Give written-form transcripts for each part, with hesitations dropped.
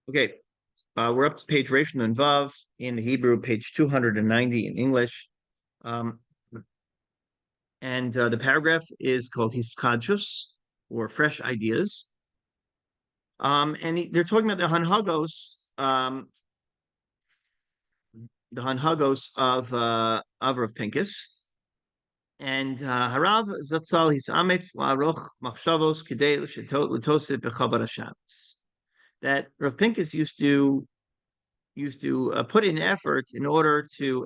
Okay, we're up to page Rishon and Vav in the Hebrew, page 290 in English. And the paragraph is called Hiskadjus, or fresh ideas. They're talking about the Hanhagos of Rav Pinkus. And Harav Zatzal his ametz la'aroch machshavos kedei l'tosif b'chavar Shabbos. That Rav Pinkus used to put in effort in order to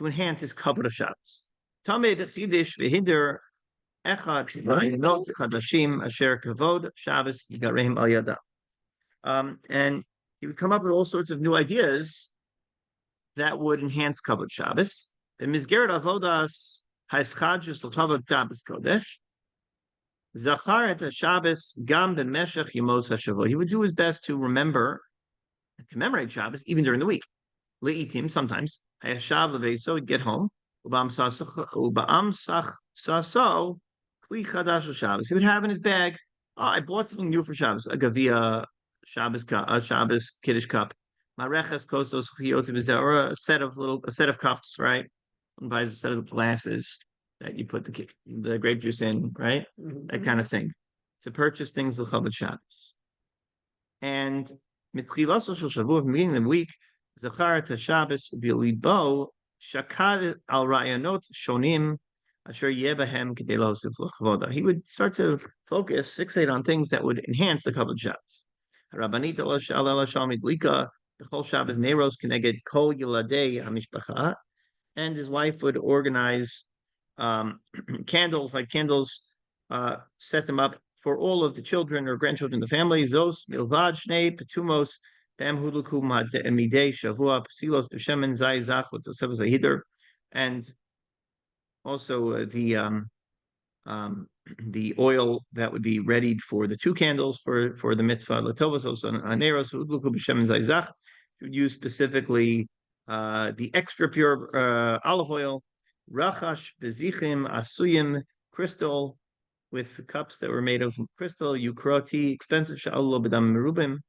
enhance his cover of Shabbos. Tamid chidish v'hider echad v'ayinot chadashim asher kavod Shabbos yigareim al yada. And he would come up with all sorts of new ideas that would enhance covered Shabbos. The Mizgeret Avodas Haischadjus L'Kavod Shabbos Kodesh Zachar et Shabbos Gam B'Meshech Yemos HaShavua. He would do his best to remember and commemorate Shabbos even during the week. Le'itim, sometimes. Hayashav Leveso, he'd get home. Uba'am Sach Saso Kli Chadash Shabbos. He would have in his bag, I bought something new for Shabbos, a Gavia Shabbos Kiddush cup. Mareches Kostos or a set of cups, right? One buys a set of glasses that you put the grape juice in, right? Mm-hmm. That kind of thing. To purchase things l'chavod Shabbos. And mitchilaso shel shavua, from beginning of the week, zachar to Shabbos u'bilibo shakad al ra'yanot shonim asher yebahem kedei losif l'chavoda. He would start to fixate on things that would enhance the kavod Shabbos. Rabbanit al shal midlika the whole Shabbos Neros Keneged Kol Yiladei Hamishpacha, and his wife would organize candles, set them up for all of the children or grandchildren in the family. Zos Milvad Shnei Petumos Bam Hudluku Midei Shavua Pasilos B'Shemen Zay Zach L'Tosef Zahider, and also the oil that would be readied for the two candles for the mitzvah Latovos Neros Hudluku B'Shemen Zay Zach. Would use specifically the extra pure olive oil, rachash bezichim asuyim, crystal, with cups that were made of crystal, yukroti, expensive sha'alo b'dam merubim,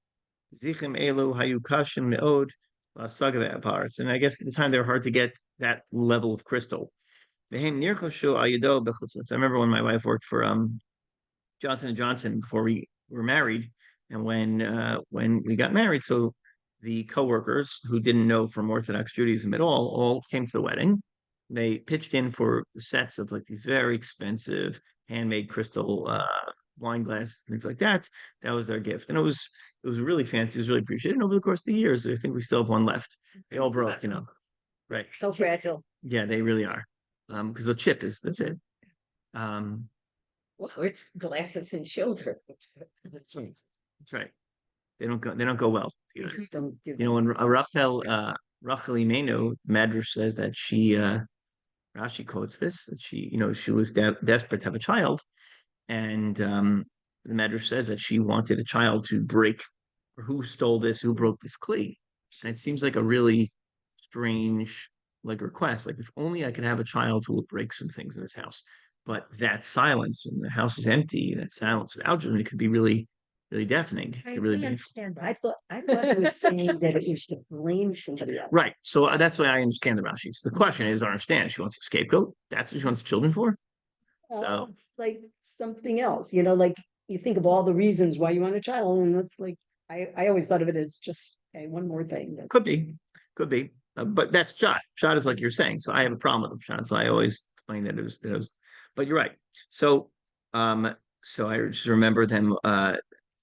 zichim elu hayukashim me'od, sagave aparts. And I guess at the time they were hard to get that level of crystal. I remember when my wife worked for Johnson & Johnson before we were married, and when we got married, so the co-workers who didn't know from Orthodox Judaism at all came to the wedding. They pitched in for sets of like these very expensive handmade crystal wine glasses, things like that. That was their gift. And it was really fancy. It was really appreciated. And over the course of the years, I think we still have one left. They all broke, Right. So fragile. Yeah, they really are. Because the chip that's it. Well, it's glasses and children. That's right. That's right. They don't go well together. When Rachel Imenu Medrash says that she Rashi quotes this, that she was desperate to have a child, and the Medrash says that she wanted a child to break, or who broke this kli. And it seems like a really strange request. Like, if only I could have a child who will break some things in this house. But that silence, and the house is empty, that silence without children, it could be really, really deafening. I really understand. I thought it was saying that it was to blame somebody else. Right. So that's why I understand the Rashi. So the question is, I understand. She wants a scapegoat. That's what she wants children for. So it's like something else, like you think of all the reasons why you want a child, and it's like I always thought of it as just one more thing. Could be, but that's Pshat. Pshat is like you're saying. So I have a problem with the Pshat. So I always explain that it was. But you're right. So I just remember them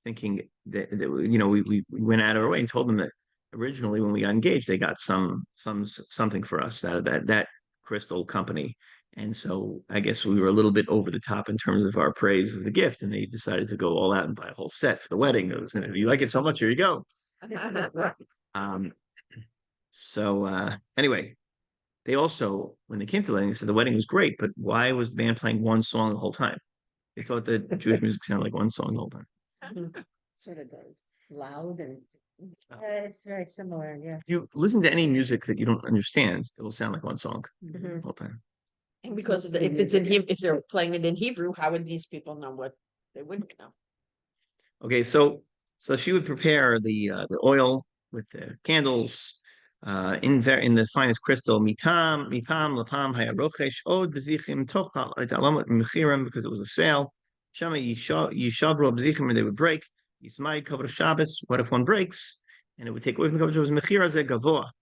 thinking that we went out of our way and told them that originally when we got engaged, they got something for us out of that crystal company. And so I guess we were a little bit over the top in terms of our praise of the gift, and they decided to go all out and buy a whole set for the wedding. It was, if you like it so much, here you go. Anyway, they also, when they came to the wedding, they said the wedding was great, but why was the band playing one song the whole time? They thought that Jewish music sounded like one song the whole time. Sort of does. Loud and it's very similar. Yeah. If you listen to any music that you don't understand, it will sound like one song the whole time. And because if they're playing it in Hebrew, how would these people know what they wouldn't know? Okay, so So she would prepare the oil with the candles in the finest crystal. Mipam lapam hayarochesh od bezichim tochal alamat mechirim, because it was a sale. Shama yishavru bezichim, they would break. Yismai kavod Shabbos. What if one breaks and it would take away from the kavod Shabbos? Mechira ze gavoa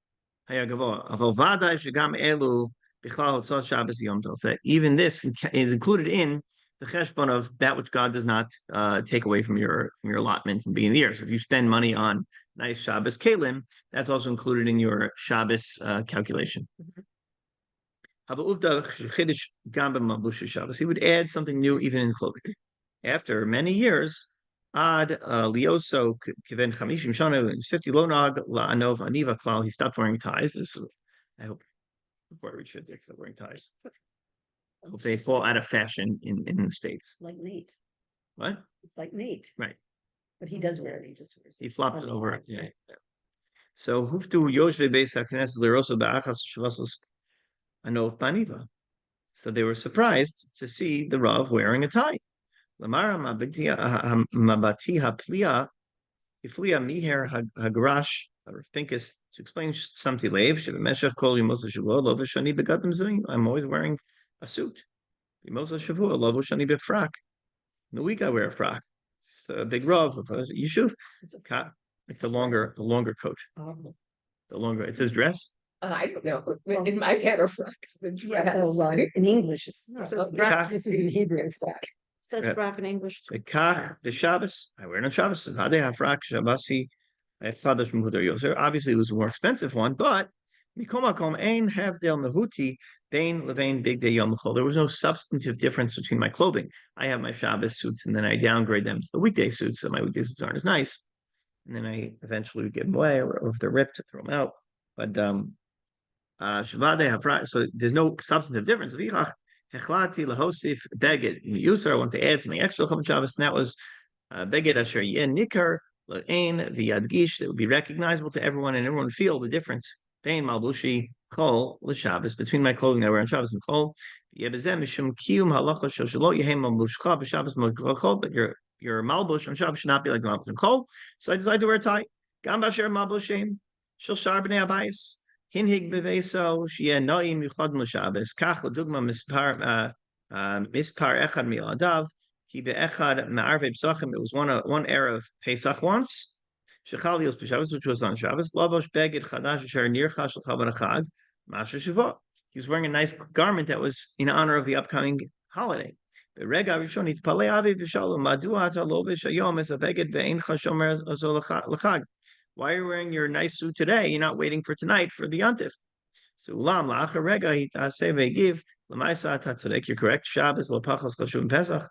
hayagavoa. Aval vada shegam elu bichlal hotzot Shabbos yom tov. That even this is included in the cheshbon of that which God does not take away from your allotment and be in the year. So if you spend money on nice Shabbos kalim, that's also included in your Shabbos calculation. He would add something new even in clothing. After many years, ad lioso kiven chamishim shana, it's 50 lonag la anov aniva klal. He stopped wearing ties. This, I hope, before I reach 50, I stop wearing ties. I hope they fall out of fashion in the States. It's like Nate. What? It's like Nate. Right. But he does wear it. He just wears it. He flopped it over. Yeah. So huftu yoshve beis hakneses leroso be'achas shvasos anov paniva. So they were surprised to see the Rav wearing a tie. Lamara mabati haplia iflia miher hagrash Pinkus, to explain something lev shebemeshach kol yimos hashavua lo v'shani begadim zin. I'm always wearing a suit. Yimos hashavua lo v'shani befrak. In the week I wear a frock. It's a big Rav yishuv. It's like the longer coat. The longer, it says dress. I don't know. In my head are frocks. The dress. In English, it's This is in Hebrew. Frock. It says frock in English. Kach the Shabbos. I wear it on Shabbos. Frock Shabbasi. Obviously, it was a more expensive one, but there was no substantive difference between my clothing. I have my Shabbos suits, and then I downgrade them to the weekday suits, so my weekday suits aren't as nice. And then I eventually would give them away, or if they're ripped, throw them out. But so there's no substantive difference. Hechlati lahosif beged user. I want to add something extra on Shabbos, and that was beged asher yen nikar la'ain v'yadgish, that would be recognizable to everyone, and everyone would feel the difference. Bein malbushi kol l'Shabbos, between my clothing I wear on Shabbos and kol. Yebezem mishum kiyum halacha shel shelo yehem malbushcha b'Shabbos malbushcha, but your malbush on Shabbos should not be like the malbush on kol. So I decided to wear a tie. Gam basher malbushim shel shar b'nei abayis. Hinhig beveso sheyeh noim yuchad l'Shabbos. Kach l'dugma mispar echad miladav. He be'echad ma'arvei psachim. It was one era of Pesach once. Shechalios b'Shabbos, which was on Shabbos. Lavosh beged chadash asher nircha shel chavod hachag masher shuvah. He was wearing a nice garment that was in honor of the upcoming holiday. Be'rega rishon itpalei avi v'shalom madua ata lovish hayom es beged ve'eincha shomer azol l'chag. Why are you wearing your nice suit today? You're not waiting for tonight for the yontif. So ulam la'achar rega hitaseh ve'giv l'maisa tatzadek. You're correct. Shabbos l'pachos chashuvim Pesach.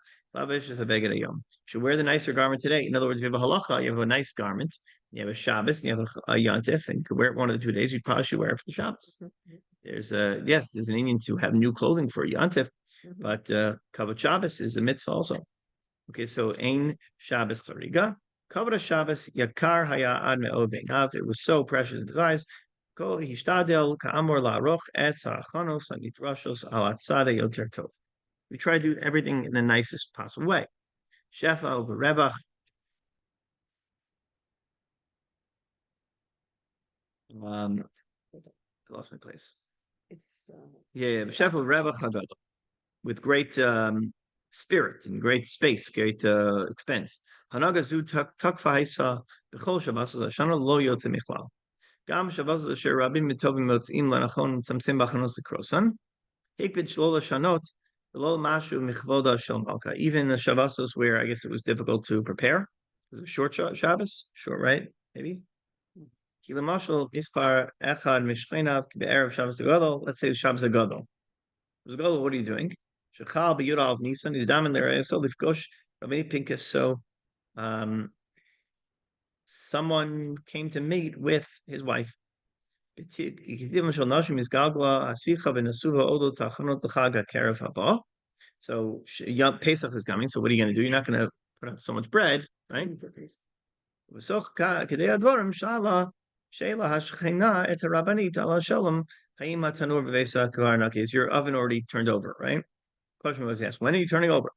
Should wear the nicer garment today. In other words, if you have a halacha, you have a nice garment, you have a Shabbos, and you have a yontif, and you could wear it one of the 2 days, you probably should wear it for the Shabbos. There's an Indian to have new clothing for a yontif, but kavod Shabbos is a mitzvah also. Okay, so ein Shabbos chariga, kavod Shabbos yakar haya ad me'od beinav. It was so precious in his eyes. Kol hishtadel ka'amor la'aroch etz ha'achanos ha'nitrashos al atzadeh yoter tov. We try to do everything in the nicest possible way. Shefa over Revach. I lost my place. It's Shefa over Revach Haggadah, with great spirit and great space, great expense. Hanagazu takfa haisa b'chol Shabbos Shana lo yotze michlal. Gam Shabbos asher rabim mitovim motzim lanachon tzamtzim b'chanos lekrosan. Hikbid shlo shanot. Even the Shabbosos where I guess it was difficult to prepare. It was a short Shabbos, short, right? Maybe. Let's say the Shabbos Agadol. What are you doing? So someone came to meet with his wife. So Pesach is coming. So what are you going to do? You're not going to put up so much bread, right? Is your oven already turned over, right? Question was asked, when are you turning over?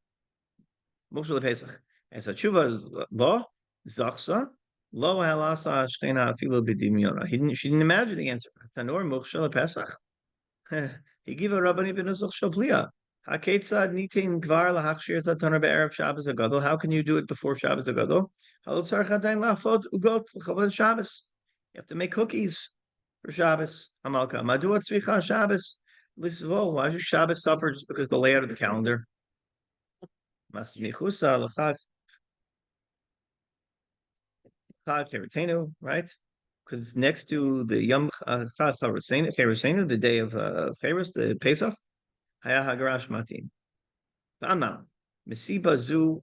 Most of the Pesach. And so tshuva is law. Zachsa. Lo halasa shchena afilu b'dimyona. She didn't imagine the answer. Tanor muchshel Pesach. He gave a rabbani ben Zach shablia. Haketzad nitin gvar lahachshir tatanor be'erev Shabbos agadol. How can you do it before Shabbos agadol? Halot tzarich adayin lafot ugot l'chavod Shabbos. You have to make cookies for Shabbos. Amalka. Madua tzvicha Shabbos. Lisvo. Why should Shabbos suffer just because the layout of the calendar? Mas michusa l'chad right? Because it's next to the Yom Cheresenu, the day of Cheres, the Pesach. Haya Hagarash Matin. V'amam Mesiba Zu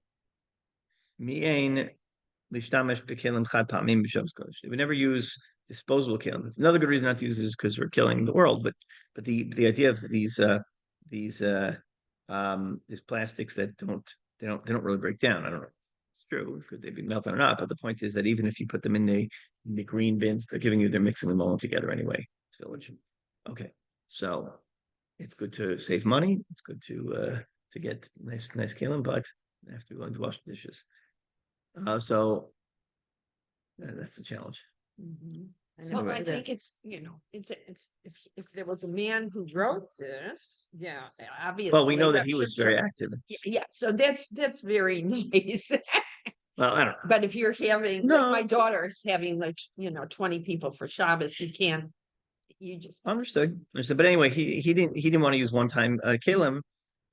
Miein Lishtamesh Bekelim Chad Pamim B'Shabbos Kodesh. They would never use disposable kelim. It's another good reason not to use this is because we're killing the world. But the idea of these plastics that don't really break down. I don't know. It's true, could they be melted or not? But the point is that even if you put them in the green bins, they're mixing them all together anyway. It's village. Okay, so it's good to save money. It's good to get nice kelim, but you have to be willing to wash the dishes. So that's a challenge. So I think it's if there was a man who wrote this, yeah, obviously. Well, we know that he was very active. Yeah, so that's very nice. Well, I don't know. But if you're having, like my daughter's having 20 people for Shabbos, you just understood. But anyway, he didn't want to use one time kelim.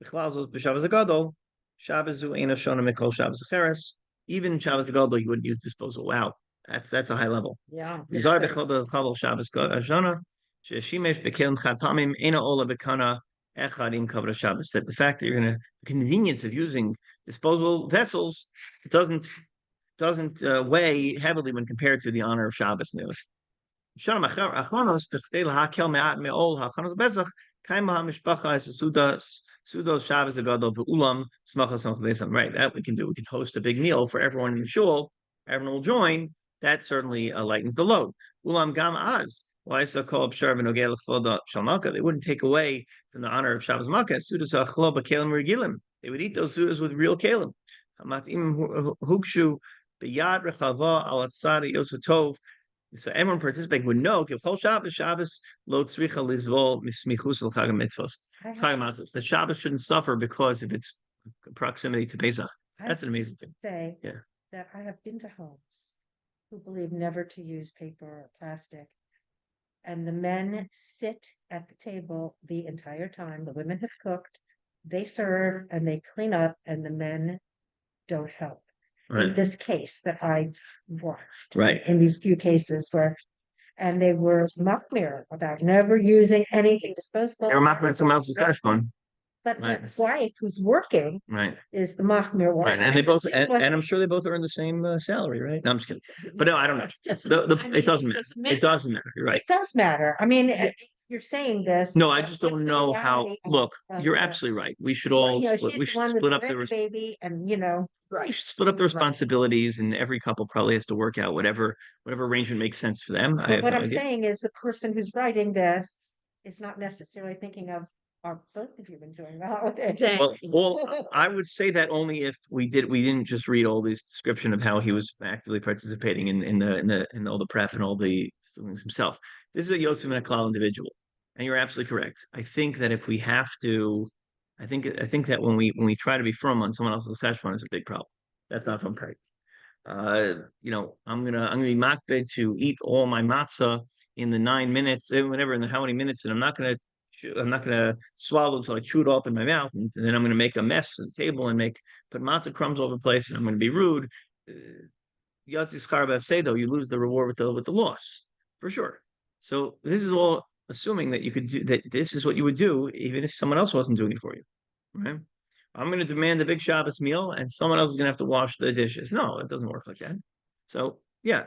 B'Shabbos Agadol, Shabbos Eino Shona Mikol Shabbos Acheres. Even Shabbos Agadol, you wouldn't use disposal. Wow, that's a high level. Yeah. Zar B'Chabal Shabbos Shona. Sheshimesh B'Kelim Chad Pamim Eino Ola B'Kana Echadim Kavra Shabbos. That the fact that you're the convenience of using disposable vessels, it doesn't weigh heavily when compared to the honor of Shabbos. Shabbos Agadol Ulam Smachas. Right, that we can do. We can host a big meal for everyone in the shul. Everyone will join. That certainly lightens the load. Ulam Gam Az. Why is it called Pshar V'Nogel Chloda Shalmaka? They wouldn't take away from the honor of Shabbos Makkah. Sudas Achlo B'Kelim Regilim. They would eat those sudas with real kelim. Hamatim Hukshu B'Yad Rechava Al Atzad Yosef. So everyone participating would know Shabbos lo tzricha lizvol mismichus l'chag mitzvos. The Shabbos shouldn't suffer because of its proximity to Pesach. That's an amazing thing. Say that I have been to homes who believe never to use paper or plastic, and the men sit at the table the entire time. The women have cooked, they serve, and they clean up, and the men don't help. Right. In this case that I watched, right, in these few cases and they were machmir about never using anything disposable. They were machmir someone else's kashbon. But my wife, who's working, is the machmir wife. Right, and they both, and I'm sure they both earn the same salary, right? No, I'm just kidding. But no, I don't know. It doesn't matter. It doesn't matter. You're right. It does matter. I mean, you're saying this. No, I just don't know how. Look, you're absolutely right. We should all split. We should split up the baby, and we should split up the responsibilities, and every couple probably has to work out whatever arrangement makes sense for them. What I'm saying is, the person who's writing this is not necessarily thinking of, are both of you enjoying the holiday? Well, I would say that only if we didn't just read all this description of how he was actively participating in all the prep and all the things himself. This is a Yotzim and a Klal individual, and you're absolutely correct. I think that if we have to, I think that when we try to be firm on someone else's cheshbon, it's a big problem. That's not from Kurt. I'm gonna be makbid to eat all my matzah in the 9 minutes, whatever, in the how many minutes, and I'm not gonna swallow until I chew it up in my mouth, and then I'm gonna make a mess at the table and put matzah crumbs all over the place, and I'm gonna be rude. Yatzis Charabev say though, you lose the reward with the loss for sure. So this is all assuming that you could do that. This is what you would do even if someone else wasn't doing it for you, right? I'm going to demand a big Shabbos meal, and someone else is going to have to wash the dishes. No, it doesn't work like that. So yeah,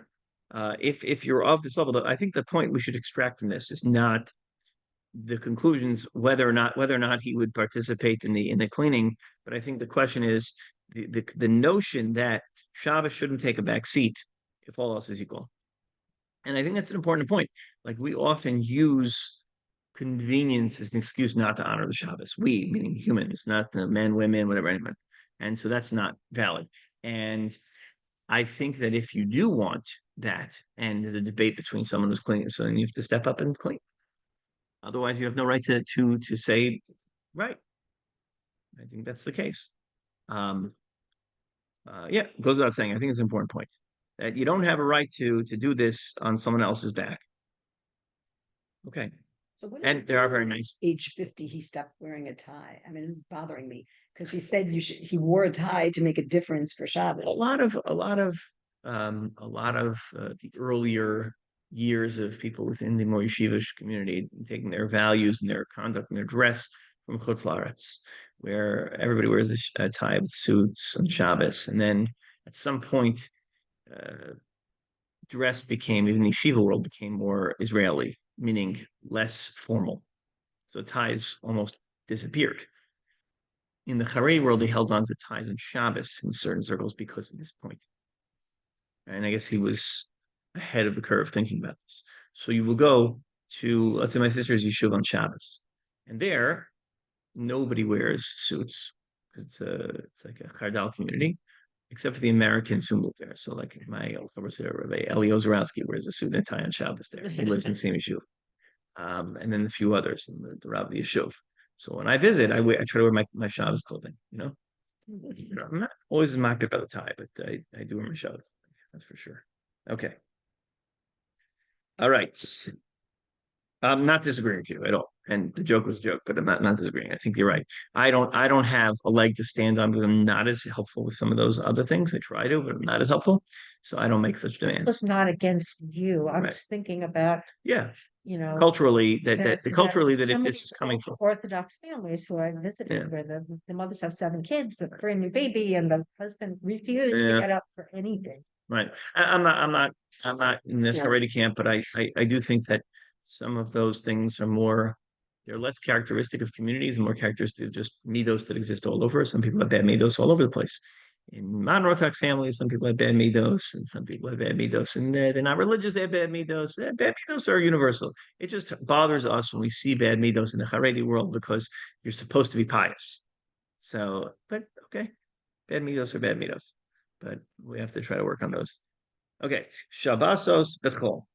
if you're of this level, I think the point we should extract from this is not the conclusions whether or not he would participate in the cleaning, but I think the question is the notion that Shabbos shouldn't take a back seat if all else is equal. And I think that's an important point. Like, we often use convenience as an excuse not to honor the Shabbos. We, meaning humans, not the men, women, whatever, anyone. And so that's not valid. And I think that if you do want that, and there's a debate between someone who's clean, so then you have to step up and clean. Otherwise, you have no right to say, right. I think that's the case. Yeah, goes without saying. I think it's an important point that you don't have a right to do this on someone else's back. Okay. So And they are very nice. Age 50, he stopped wearing a tie. I mean, this is bothering me because he said he wore a tie to make a difference for Shabbos. A lot of the earlier years of people within the more yeshivish community taking their values and their conduct and their dress from Chutz La'aretz, where everybody wears a tie with suits on Shabbos, and then at some point, dress became, even the yeshiva world became more Israeli, meaning less formal. So ties almost disappeared. In the Haredi world, they held on to ties on Shabbos in certain circles because of this point. And I guess he was ahead of the curve thinking about this. So you will go to, let's say my sister's yeshiva on Shabbos, and there nobody wears suits because it's like a Chardal community, except for the Americans who moved there. So like my Rabbi Eli Ozerowski wears a suit and a tie on Shabbos there. He lives in the same yeshiva. And then a few others in the Rabbi Yeshuv. So when I visit, I try to wear my Shabbos clothing, I'm not always mocked about the tie, but I do wear my Shabbos. That's for sure. Okay. All right. I'm not disagreeing with you at all. And the joke was a joke, but I'm not disagreeing. I think you're right. I don't have a leg to stand on because I'm not as helpful with some of those other things. I try to, but I'm not as helpful. So I don't make such This demands. was not against you. I'm Right. just thinking about, Yeah. culturally that if some of this these is coming from Orthodox families who I visited, Yeah. where the mothers have 7 kids, a brand new baby, and the husband refused to Yeah. get up for anything. Right. I'm not in this Yeah. Haredi camp, but I do think that some of those things they're less characteristic of communities and more characteristic of just midos that exist all over. Some people have bad midos all over the place. In modern Orthodox families, some people have bad midos and some people have bad midos, and they're not religious, they have bad midos. Bad midos are universal. It just bothers us when we see bad midos in the Haredi world because you're supposed to be pious. So, but okay, bad midos are bad midos, but we have to try to work on those. Okay, Shabbosos b'chol.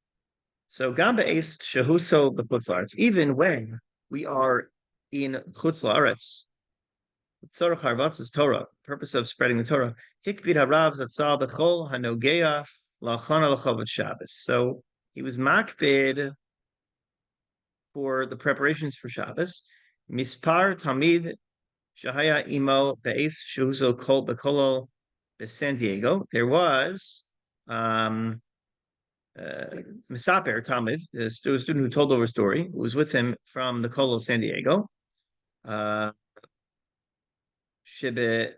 So gam be'es shehuso b'chutz la'aretz. Even when we are in chutz la'aretz, tzorach harvatzas Torah, purpose of spreading the Torah. Hikvid harav zatzal b'chol hanogeya la'achana l'chavod Shabbos. So he was makbid for the preparations for Shabbos. Mispar tamid shahaya imo be'es shehuso kol b'kolol San Diego. There was Misaper Talmud, a student who told over a story, who was with him from the Colo San Diego. Shibe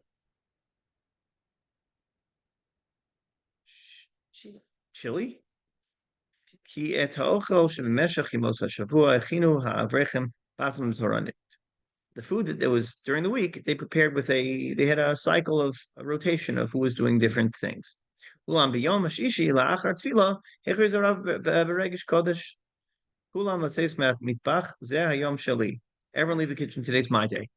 Chile. Ki et ha'ochel shemeshach yimos hashavua echinu ha'avrechem basmim toranit. The food that there was during the week, they prepared they had a cycle of a rotation of who was doing different things. Everyone leave the kitchen. Today's my day.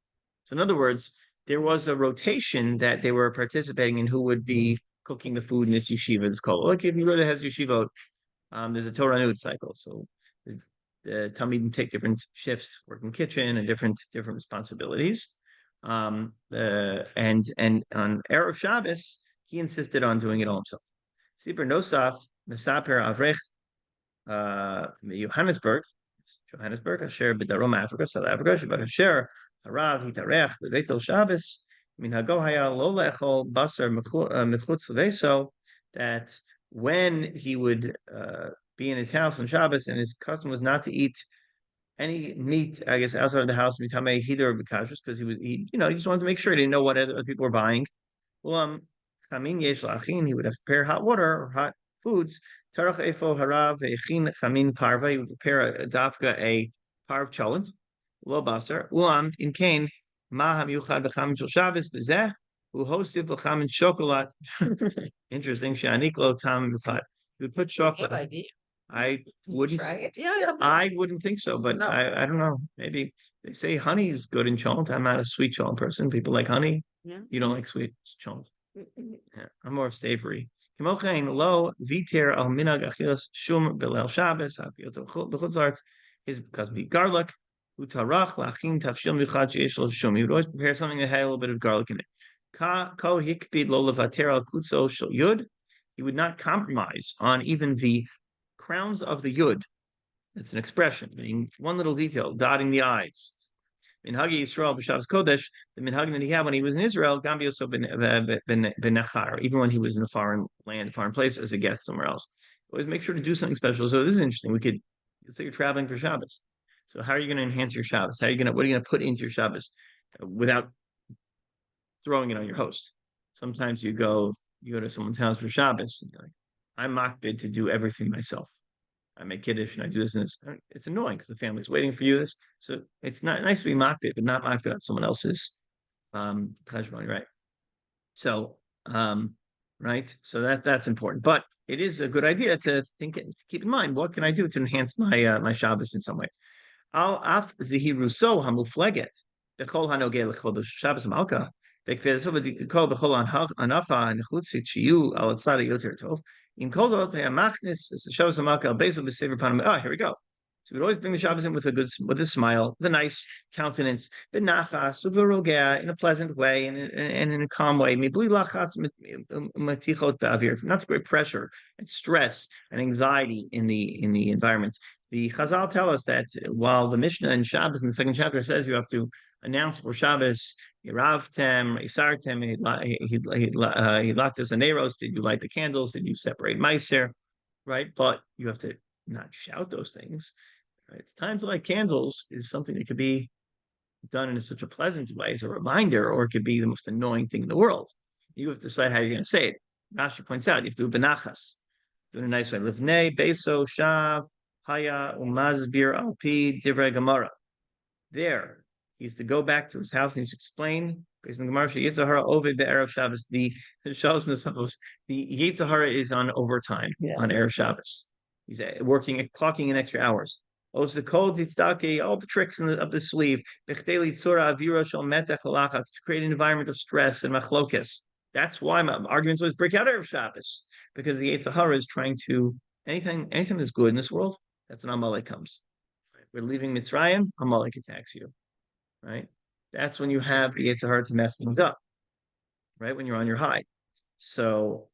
So in other words, there was a rotation that they were participating in who would be cooking the food in this yeshiva. It's called, like if you go to has yeshiva, there's a Torah Nut cycle. So the Talmidim take different shifts, work in kitchen and different responsibilities. And on Erev Shabbos, he insisted on doing it all himself. Sibur Nosaf, Mesaper Avrech, Johannesburg, Asher B'Darom Africa, South Africa, Shabbat Asher, Harav, Hitarech, B'Veitel Shabbos, Minhago Haya Lo Lechol Basar Mechutz Leveso, that when he would be in his house on Shabbos and his custom was not to eat any meat, I guess, outside of the house, Mitame Hider B'Kashrus, because he just wanted to make sure he didn't know what other people were buying. Well, Chamin Yesh La'achin, he would have to prepare hot water or hot foods. Tarach Efo Harav Echin Chamin Parva, he would prepare a dafka, a parv cholent, lo basar. Ulam in Cain, Maham Yuchad B'Chamin Shel Shabbos B'Zeh, Uhosif B'Chamin Shokolat. Interesting. Shaniklo Tam B'Chad. He would put chocolate. Good idea. I wouldn't Try it. Yeah. I wouldn't think so, but No. I don't know. Maybe they say honey is good in cholent. I'm not a sweet cholent person. People like honey. Yeah. You don't like sweet cholent. Yeah, I'm more of savory. Kimochein lo viter al minag achilas shum belel Shabbos b'chutz la'aretz is because we eat garlic. Utarach lachin tafshil michad sheish lo shum. He would always prepare something that had a little bit of garlic in it. Ka ko hikpid lo levater al kutzo shel yud. He would not compromise on even the crowns of the yud. That's an expression, meaning one little detail, dotting the I's. Minhagi Yisrael b'Shabbos Kodesh, the minhag that he had when he was in Israel, Gambioso ben Nechar, even when he was in a foreign land, foreign place as a guest somewhere else. Always make sure to do something special. So this is interesting. Let's say you're traveling for Shabbos. So how are you going to enhance your Shabbos? What are you going to put into your Shabbos without throwing it on your host? Sometimes you go to someone's house for Shabbos, and you're like, I'm makbid to do everything myself. I make kiddush and I do this and this. It's annoying because the family's waiting for you. So it's not nice to be makbid, but not makbid on someone else's pleasure money, right? So right, so that's important. But it is a good idea to keep in mind, what can I do to enhance my my Shabbos in some way? Al af zihiruso hamufleget bechol hanogeh lechodesh Shabbos malka. Im kol zot machnis Shabbos Hamalka beis b'sever panam. Ah, here we go. So we'd always bring the Shabbos in with a smile, with a nice countenance, benachas, uberogea, in a pleasant way, and in a calm way. Mibli lachatz matichot ba'avir, not to create pressure and stress and anxiety in the environment. The Chazal tell us that while the Mishnah in Shabbos in the second chapter says you have to announce for Shabbos, Yiravtem, Isartem, he locked us aneros. Did you light the candles? Did you separate Meiser? Right? But you have to not shout those things. Right? It's time to light candles is something that could be done in such a pleasant way as a reminder, or it could be the most annoying thing in the world. You have to decide how you're going to say it. Rashi points out you have to do benachas, do it in a nice way. Livnei, beso, shav, haya, umazbir, alpi, divrei gemara. There, he's to go back to his house and he's to explain, based on the Gemara, Yitzhahara Ovid the Erev Shabbos, the Shabbos Nesachos, the Yitzhahara is on overtime on Erev Shabbos. He's working, clocking in extra hours. Osakol Titzdake, all the tricks up the sleeve, Bechdeli Tzora Avira Shal Metech Halachat, to create an environment of stress and machlokes. That's why my arguments always break out Erev Shabbos, because the Yitzhahara is trying to, anything that's good in this world, that's when Amalek comes. We're leaving Mitzrayim, Amalek attacks you, right? That's when you have the Yetzer Hara to mess things up, right? When you're on your high. So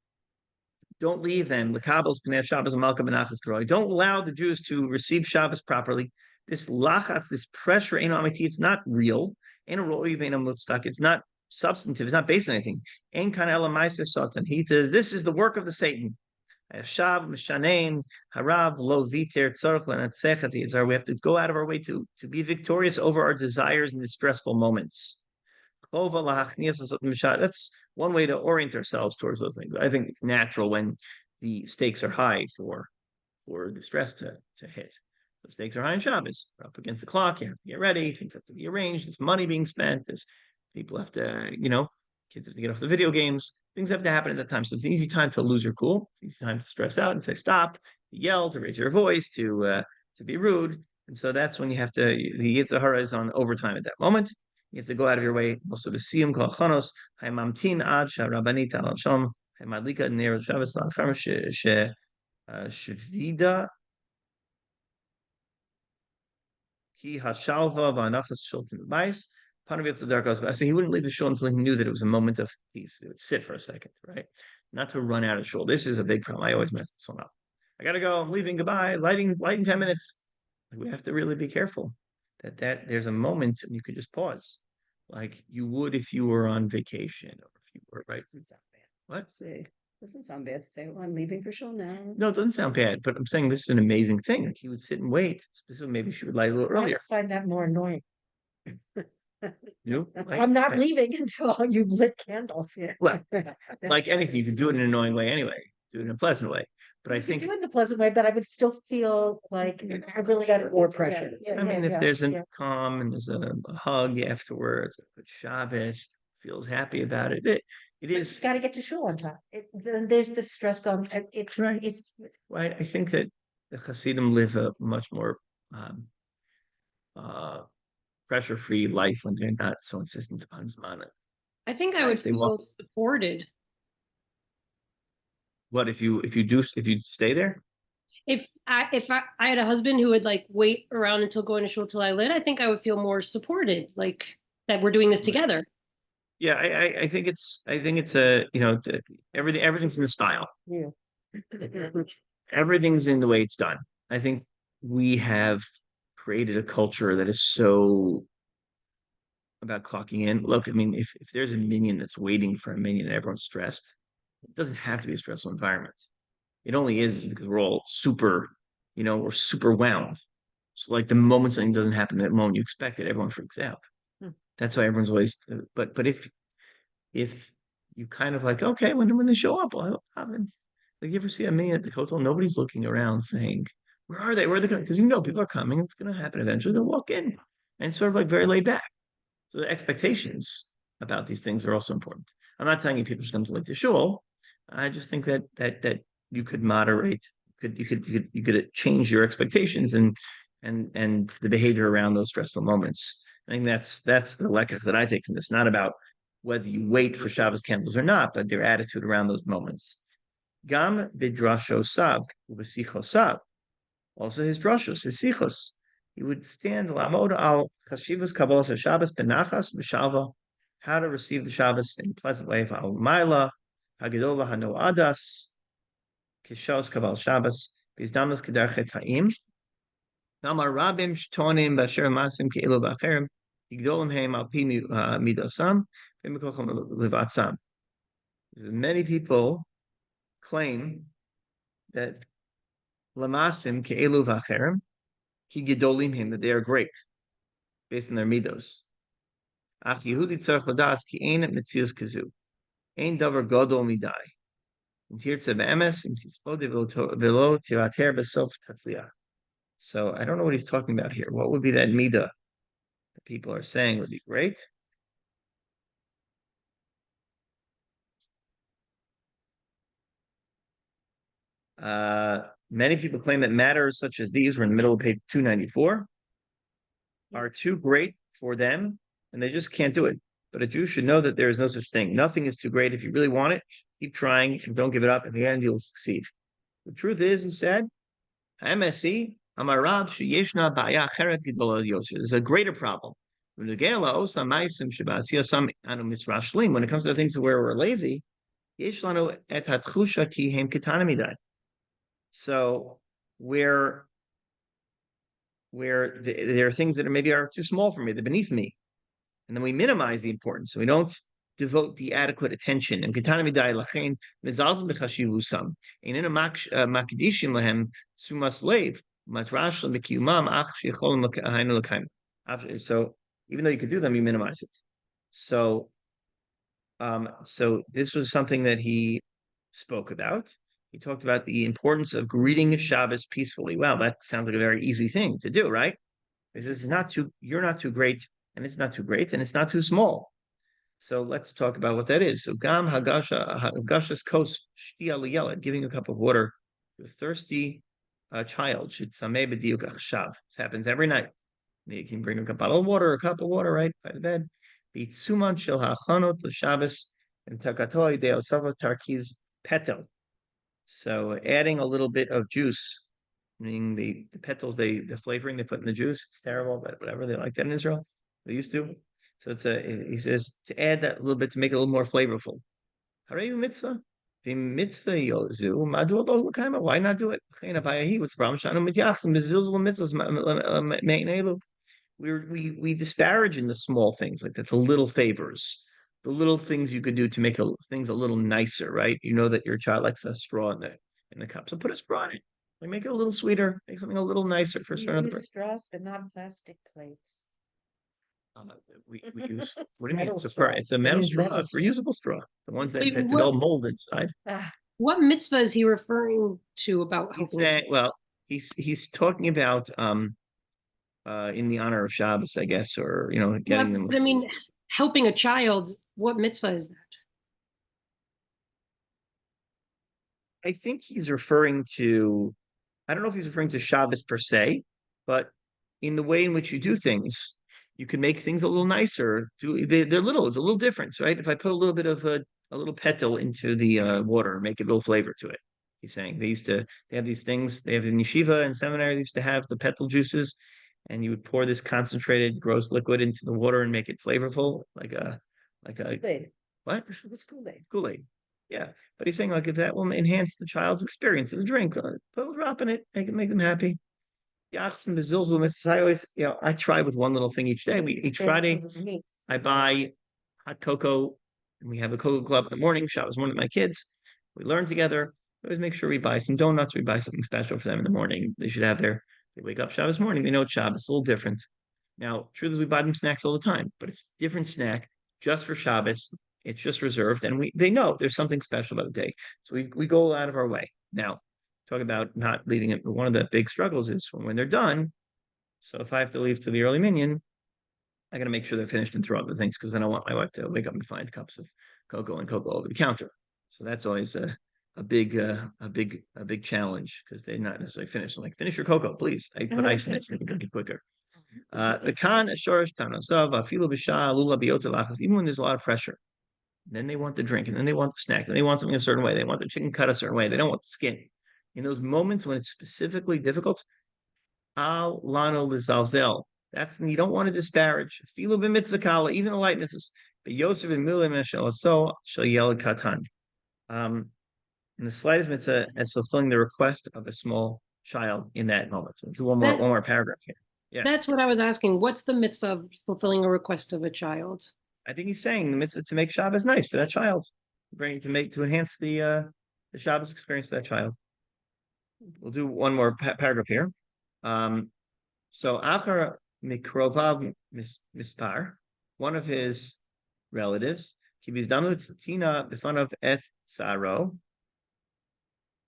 don't leave them. L'kabels b'nei Shabbos and Malka b'nachas karoi. Don't allow the Jews to receive Shabbos properly. This lachatz, this pressure, ain't amiti, it's not real. Ain't a ro'iv, ain't a mutztak. It's not substantive. It's not based on anything. Ain't kana elamaisa satan. He says this is the work of the Satan. We have to go out of our way to be victorious over our desires in the stressful moments. That's one way to orient ourselves towards those things. I think it's natural when the stakes are high for the stress to hit. The stakes are high in Shabbos. We're up against the clock. You have to get ready. Things have to be arranged. There's money being spent. There's people have to, kids have to get off the video games. Things have to happen at that time. So it's an easy time to lose your cool. It's an easy time to stress out and say stop, to yell, to raise your voice, to be rude. And so that's when you have to, the Yetzer Hara is on overtime at that moment. You have to go out of your way. Also to see him call chanos, mamtin ad sharabanit al shom, madlika ner Shabbos la'achar shevida ki hashalva v'anachas shultin b'bayis. So he wouldn't leave the shul until he knew that it was a moment of peace. They would sit for a second, right? Not to run out of shul. This is a big problem. I always mess this one up. I gotta go. I'm leaving. Goodbye. Lighting 10 minutes. We have to really be careful that there's a moment when you could just pause, like you would if you were on vacation or if you were right. Doesn't sound bad. What? Doesn't sound bad to say, well, I'm leaving for shul now. No, it doesn't sound bad, but I'm saying this is an amazing thing. Like he would sit and wait. Specifically, maybe she would light a little earlier. I find that more annoying. I'm not leaving until you've lit candles. Yeah. Well, like anything, you can do it in an annoying way anyway. Do it in a pleasant way. But I think do it in a pleasant way, but I would still feel like I really got more pressure. If there's a calm and there's a hug afterwards, a good Shabbos, feels happy about it. It is. Got to get to shul on time. Then there's the stress on it. It's right. It's right. I think that the Hasidim live a much more pressure-free life when they're not so insistent upon Zmana. I think I would feel supported. What if you stay there? If I had a husband who would like wait around until going to shul till I lit, I think I would feel more supported, like that we're doing this together. Yeah, I think it's a everything's in the style. Yeah. Everything's in the way it's done. I think we have created a culture that is so about clocking in. Look, I mean, if there's a minion that's waiting for a minion and everyone's stressed, it doesn't have to be a stressful environment. It only is because we're all we're super wound. So like the moment something doesn't happen, that moment you expect it, everyone freaks out. That's why everyone's always. But if you kind of like, okay, when they show up, I'll happen. Like you ever see a minion at the hotel? Nobody's looking around saying, "Where are they? Where are they coming?" Because people are coming. It's going to happen eventually. They'll walk in, and sort of like very laid back. So the expectations about these things are also important. I'm not telling you people should come to like the shul. I just think that you could moderate, you could change your expectations and the behavior around those stressful moments. I think that's the lekach that I take from this. Not about whether you wait for Shabbos candles or not, but their attitude around those moments. Gam bidrasho sav ubesicho sav. Also his drashos, his sichos. He would stand lamod al chashivas kabbalah Shabbos benachas b'shalva, how to receive the Shabbos in a pleasant way. Al maila hagedola hano adas kishos kabbalah Shabbos bizdamas kedarchet ha'im. Namar rabim shtonim b'asher masim ke'ilu b'acherim yigdolim heim al pi midosam v'mikocham levatzam. Many people claim that lamasim ke'elu v'acherim ki gedolim him, that they are great based on their midos. Ach Yehudi tzarich ladas ki ein metzius kazu, ein davar gadol midai. Tirtze be'emes im tispode velo tirater besof tatzliach. So I don't know what he's talking about here. What would be that midah that people are saying would be great? Many people claim that matters such as these, we're in the middle of page 294, are too great for them, and they just can't do it. But a Jew should know that there is no such thing. Nothing is too great. If you really want it, keep trying and don't give it up. In the end, you'll succeed. The truth is, he said, MSC, Amarav, Sheyeshna, Baya, Cheret, Gidola, Yosef. There's a greater problem. When it comes to the things where we're lazy, so where there are things that maybe are too small for me, they're beneath me, and then we minimize the importance, so we don't devote the adequate attention. And so even though you could do them, you minimize it. So this was something that he spoke about. He talked about the importance of greeting Shabbos peacefully. Wow, that sounds like a very easy thing to do, right? Because this is you're not too great, and it's not too great, and it's not too small. So let's talk about what that is. So gam hagashas kos shtia liyelad, giving a cup of water to a thirsty child. Should sameh b'diuk achshav. This happens every night. You can bring a bottle of water, a cup of water, right by the bed. B'tzuman shel hachanot l'Shabbos and takatoi deosavos tarkiz petel. So adding a little bit of juice, meaning the petals, the flavoring they put in the juice, it's terrible, but whatever, they like that in Israel. They used to. So he says to add that a little bit to make it a little more flavorful. Hareyu mitzvah. Mitzvah yozu. Why not do it? What's the problem? We disparage in the small things like that, the little favors, the little things you could do to make things a little nicer, right? You know that your child likes a straw in the cup, so put a straw in it. Like make it a little sweeter, make something a little nicer for another person. Straws, but not plastic plates. We use what do you mean? Metal It's straw. a metal Use straw, metal a reusable straw, the ones that Wait, develop mold inside. What mitzvah is he referring to about He's helping? saying, well, he's talking about in the honor of Shabbos, I guess, or getting them. But I mean, helping a child, what mitzvah is that? I think he's referring to, I don't know if he's referring to Shabbos per se, but in the way in which you do things, you can make things a little nicer. They're little, it's a little different, right? If I put a little bit of little petal into the water, make a little flavor to it. He's saying they have these things, they have in yeshiva and seminary, they used to have the petal juices, and you would pour this concentrated gross liquid into the water and make it flavorful, like a Kool-Aid. what? What's Kool-Aid? Kool-Aid. Yeah. But he's saying like if that will enhance the child's experience of the drink, put a drop in it, make them happy. Yachs bezilzul. I always, I try with one little thing each day. Each Friday I buy hot cocoa, and we have a cocoa club in the morning. Shabbos morning with my kids. We learn together. We always make sure we buy some donuts. We buy something special for them in the morning. They should have they wake up Shabbos morning. They know it's Shabbos. It's a little different. Now, truth is we buy them snacks all the time, but it's a different snack just for Shabbos. It's just reserved, and they know there's something special about the day. So we go out of our way. Now, talk about not leaving it. One of the big struggles is when they're done. So if I have to leave to the early minyan, I got to make sure they're finished and throw out the things because I don't want my wife to wake up and find cups of cocoa and cocoa over the counter. So that's always a big challenge because they're not necessarily finished. I'm like, finish your cocoa, please. I put ice in it so they can drink it quicker. Even when there's a lot of pressure, then they want the drink, and then they want the snack, and they want something a certain way. They want the chicken cut a certain way. They don't want the skin. In those moments when it's specifically difficult, al lano lizalzel. That's you don't want to disparage. Filu b'mitzvah kala, even the light mitzvahs. But Yosef and Milim so shall yell katan. In the slightest mitzvah as fulfilling the request of a small child in that moment. So do one more paragraph here. Yeah. That's what I was asking. What's the mitzvah of fulfilling a request of a child? I think he's saying the mitzvah to make Shabbos nice for that child, to enhance the Shabbos experience for that child. We'll do one more paragraph here. So Achar Mikrovav Mispar, one of his relatives, Kibizdamut Tina the fun of Et Saro,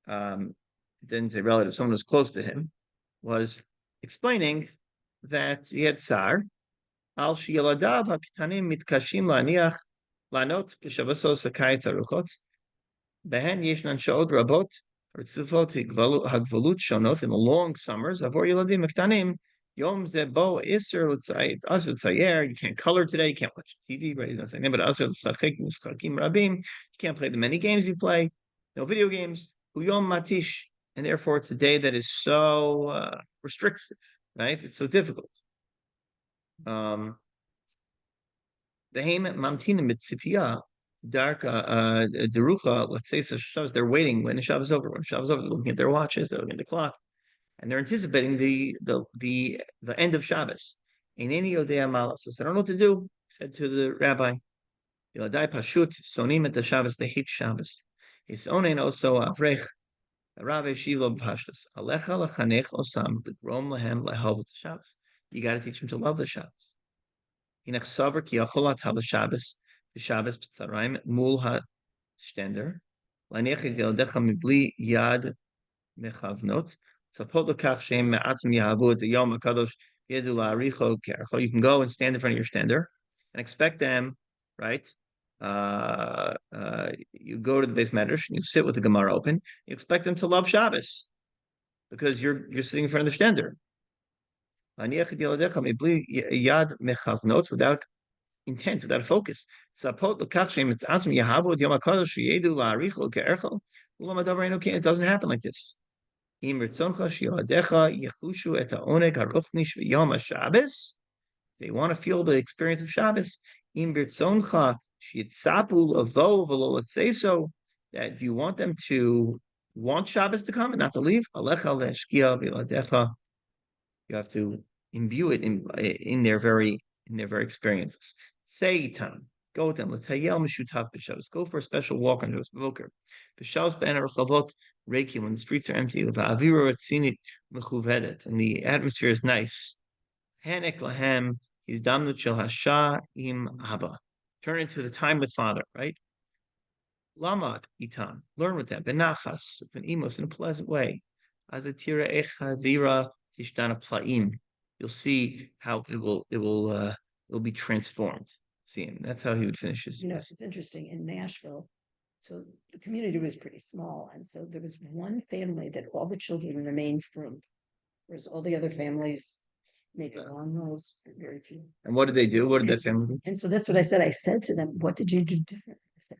didn't say relative, someone who's close to him, was explaining that he had Tsar, Al Shiyaladav Hakitanim Mitkashim Laniach Lanot Pishabasos Sakait Aruchot, Behen Yeshnan Shaod Rabot, Ritzufot Hagvalut Shonot in the long summers, Avor Yeladim Miktanim, Yom Zebo Isser Lutzayit Asr Tzayer, you can't color today, you can't watch TV, right? He's not saying, but Asr Tzachik Mischakim Rabim, you can't play the many games you play, no video games, Uyom Matish, and therefore it's a day that is so restrictive, right? It's so difficult. The Haim Mamtina Mitzipia, dark Derucha, let's say Shabbos, they're waiting when the Shabbos is over. When Shabbos is over, they're looking at their watches, they're looking at the clock, and they're anticipating the end of Shabbos. Eineni Yodea Malos. So I don't know what to do, said to the rabbi. Yiladai Pashut, Sonim at the Shabbos, they hate Shabbos. It's onein also Avrech. Rabbi Shilo Pashtus. Alecha Lachanech Osam, the Grom Lahem Lahov Shabbos. You got to teach them to love the Shabbos. Hinach Saber Ki Acholat Hal Shabbos, the Shabbos B'Tzaraim, Mul HaShtender, Lanech Yeldecha Mibli Yad Mechavnot, Tzapot Lekach Shem Me'atzim Yahavu at the Yom HaKadosh Yedu La'aricho Kercho. You can go and stand in front of your stender and expect them, right? You go to the base medrash and you sit with the Gemara open. You expect them to love Shabbos because you're sitting in front of the stender. Yad mechavnot, without intent, without focus. It doesn't happen like this. They want to feel the experience of Shabbos. That do you want them to want Shabbos to come and not to leave? You have to imbue it in their very experiences. Say Tam, go with them. L'tayel mishutav b'Shabbos. Go for a special walk on Shabbos Boker. B'Shabbos ben rechavot reikim, when the streets are empty. V'avira etzinit mechuvedet, and the atmosphere is nice. Hanek lahem hizdamnut shel hasha im haba. Turn into the time with Father, right? Lamad itam, learn with them. Benachas, benimos, in a pleasant way. Azatira echadira. You'll see how it will be transformed. See, and that's how he would finish his. It's interesting in Nashville. So the community was pretty small, and so there was one family that all the children remained from, whereas all the other families maybe one was very few. And what did they do? What did that family do? And so that's what I said. I said to them, "What did you do different?" I said,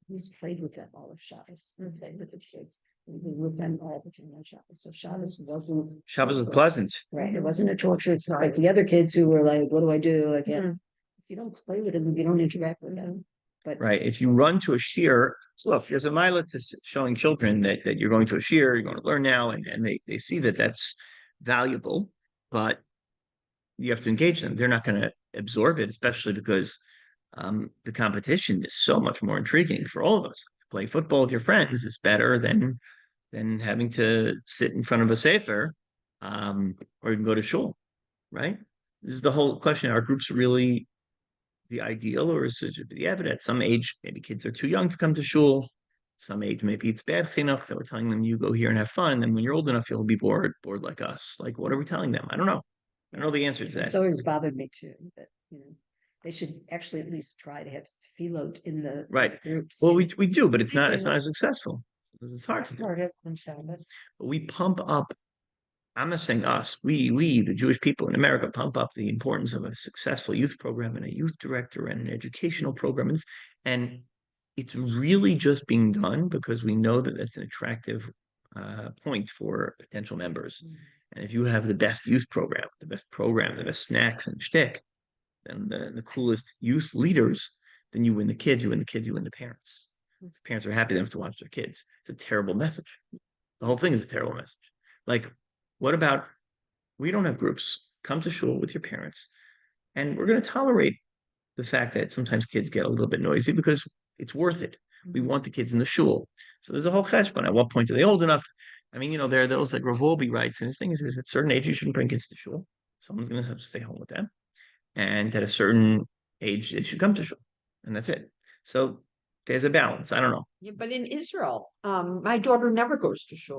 He's played with them all of Shabbos, played with the kids, and we were with them all the time on Shabbos. So Shabbos wasn't. Shabbos is pleasant. Right, it wasn't a torture. It's not like the other kids who were like, what do I do? I can't. If you don't play with them, if you don't interact with them. But Right. If you run to a shear, so look, there's a milah to showing children that you're going to a shear, you're going to learn now, and they see that that's valuable, but you have to engage them. They're not going to absorb it, especially because the competition is so much more intriguing for all of us. Play football with your friends is better than having to sit in front of a sefer, or you can go to shul, right? This is the whole question. Are groups really the ideal, or is it the evidence? At some age, maybe kids are too young to come to shul. Some age, maybe it's bad enough that we're telling them you go here and have fun, and then when you're old enough, you'll be bored like us. Like, what are we telling them? I don't know. I don't know the answer to that. it's always bothered me too, that, they should actually at least try to have tefillot in the Right. groups. Well, we do, but it's not as successful. It's hard to do. Part of on Shabbos. But we pump up. I'm not saying us. We, the Jewish people in America, pump up the importance of a successful youth program and a youth director and an educational program, and it's really just being done because we know that that's an attractive point for potential members. And if you have the best youth program, the best snacks and shtick, then the coolest youth leaders, then you win the kids, you win the parents. The parents are happy they don't have to watch their kids. It's a terrible message. The whole thing is a terrible message. Like, what about, we don't have groups. Come to shul with your parents, and we're going to tolerate the fact that sometimes kids get a little bit noisy because it's worth it. We want the kids in the shul. So there's a whole cheshbon. At what point are they old enough? I mean, there are those like Rav Wolbe writes, and his thing is at a certain age, you shouldn't bring kids to shul. Someone's going to have to stay home with them. And at a certain age, they should come to shul. And that's it. So there's a balance. I don't know. Yeah, but in Israel, my daughter never goes to shul.